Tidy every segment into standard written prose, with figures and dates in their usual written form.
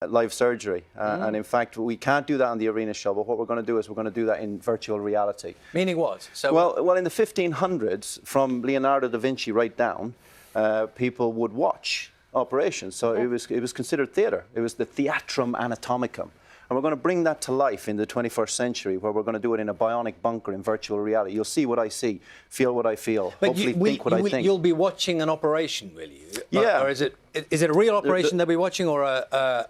live surgery. And in fact, we can't do that on the arena show, but what we're going to do is we're going to do that in virtual reality. Meaning what? So well, in the 1500s, from Leonardo da Vinci right down, people would watch operations. So it was considered theatre. It was the theatrum anatomicum. And we're going to bring that to life in the 21st century, where we're going to do it in a bionic bunker in virtual reality. You'll see what I see, feel what I feel, but hopefully think what I think. You'll be watching an operation, will you? Yeah. Or is it a real operation they'll be watching, or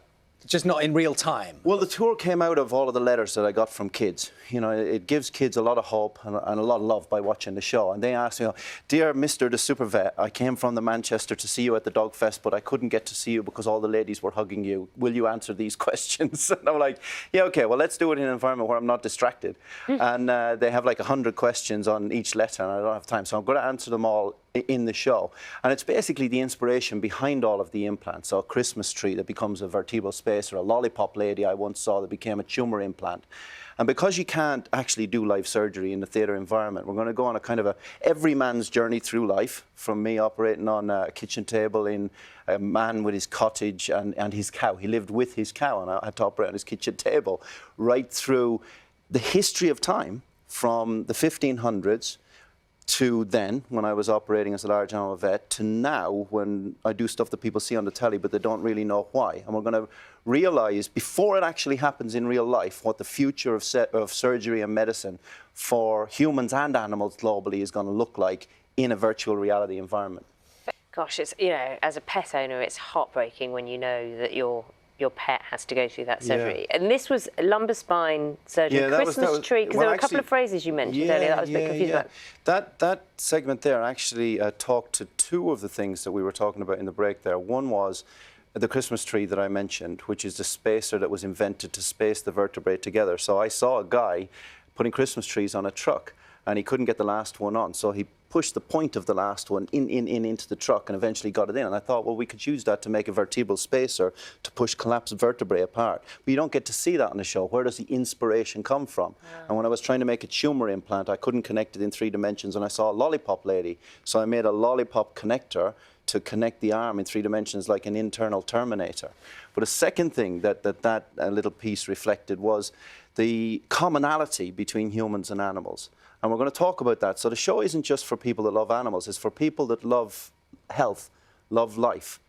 just not in real time? Well, the tour came out of all of the letters that I got from kids. You know, it gives kids a lot of hope and a lot of love by watching the show. And they asked me, "Dear Mr. the SUPERVET, I came from the Manchester to see you at the Dog Fest, but I couldn't get to see you because all the ladies were hugging you. Will you answer these questions?" And I'm like, "Yeah, okay, well, let's do it in an environment where I'm not distracted." And they have like 100 questions on each letter, and I don't have time. So I'm going to answer them all in the show. And it's basically the inspiration behind all of the implants. So a Christmas tree that becomes a vertebral spacer, a lollipop lady I once saw that became a tumor implant. And because you can't actually do live surgery in the theatre environment, we're going to go on a kind of a every man's journey through life, from me operating on a kitchen table in a man with his cottage and his cow. He lived with his cow, and I had to operate on his kitchen table, right through the history of time from the 1500s to then, when I was operating as a large animal vet, to now, when I do stuff that people see on the telly, but they don't really know why. And we're going to realise, before it actually happens in real life, what the future of surgery and medicine for humans and animals globally is going to look like in a virtual reality environment. Gosh, it's, you know, as a pet owner, it's heartbreaking when you know that your pet has to go through that surgery. Yeah. And this was lumbar spine surgery, Christmas tree, because there were a couple of phrases you mentioned earlier that I was a bit confused about. That segment there actually talked to two of the things that we were talking about in the break there. One was the Christmas tree that I mentioned, which is the spacer that was invented to space the vertebrae together. So I saw a guy putting Christmas trees on a truck, and he couldn't get the last one on, so he pushed the point of the last one into the truck and eventually got it in. And I thought, well, we could use that to make a vertebral spacer to push collapsed vertebrae apart. But you don't get to see that on the show. Where does the inspiration come from? Yeah. And when I was trying to make a tumor implant, I couldn't connect it in 3 dimensions, and I saw a lollipop lady. So I made a lollipop connector to connect the arm in 3 dimensions like an internal terminator. But a second thing that little piece reflected was the commonality between humans and animals. And we're going to talk about that. So the show isn't just for people that love animals, it's for people that love health, love life.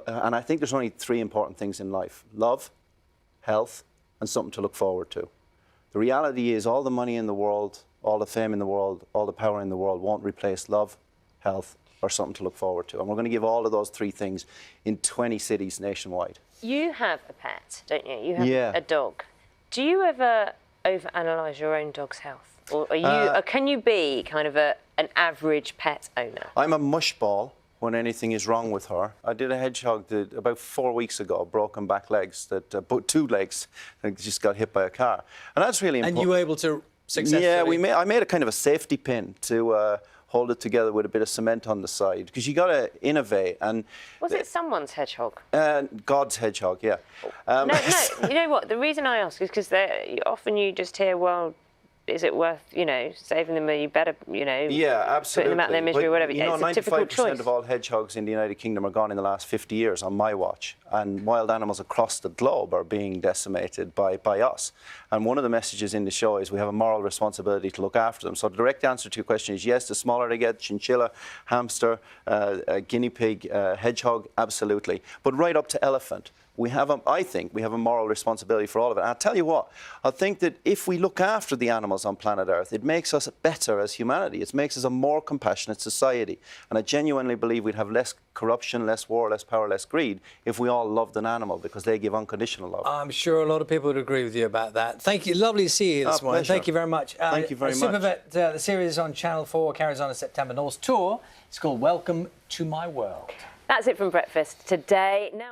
And I think there's only 3 important things in life: love, health, and something to look forward to. The reality is all the money in the world, all the fame in the world, all the power in the world won't replace love, health, or something to look forward to. And we're going to give all of those 3 things in 20 cities nationwide. You have a pet, don't you? You have a dog. Do you ever overanalyze your own dog's health? Or are you, can you be kind of an average pet owner? I'm a mushball when anything is wrong with her. I did a hedgehog about 4 weeks ago, broken back legs, 2 legs, and just got hit by a car. And that's really important. And you were able to successfully... Yeah, I made a kind of a safety pin to hold it together with a bit of cement on the side, because you got to innovate. And was it someone's hedgehog? God's hedgehog, yeah. No, you know what? The reason I ask is because often you just hear, well, is it worth, you know, saving them? Or you better, you know, putting them out their misery or whatever. You know, it's a difficult choice. 95% of all hedgehogs in the United Kingdom are gone in the last 50 years on my watch. And wild animals across the globe are being decimated by us. And one of the messages in the show is we have a moral responsibility to look after them. So the direct answer to your question is yes, the smaller they get, chinchilla, hamster, guinea pig, hedgehog, absolutely. But right up to elephant. I think we have a moral responsibility for all of it. And I'll tell you what, I think that if we look after the animals on planet Earth, it makes us better as humanity. It makes us a more compassionate society. And I genuinely believe we'd have less corruption, less war, less power, less greed if we all loved an animal, because they give unconditional love. I'm sure a lot of people would agree with you about that. Thank you. Lovely to see you this morning. Pleasure. Thank you very much. Thank you very much. SUPERVET, the series on Channel 4 carries on a September North tour. It's called Welcome to My World. That's it from Breakfast today. Now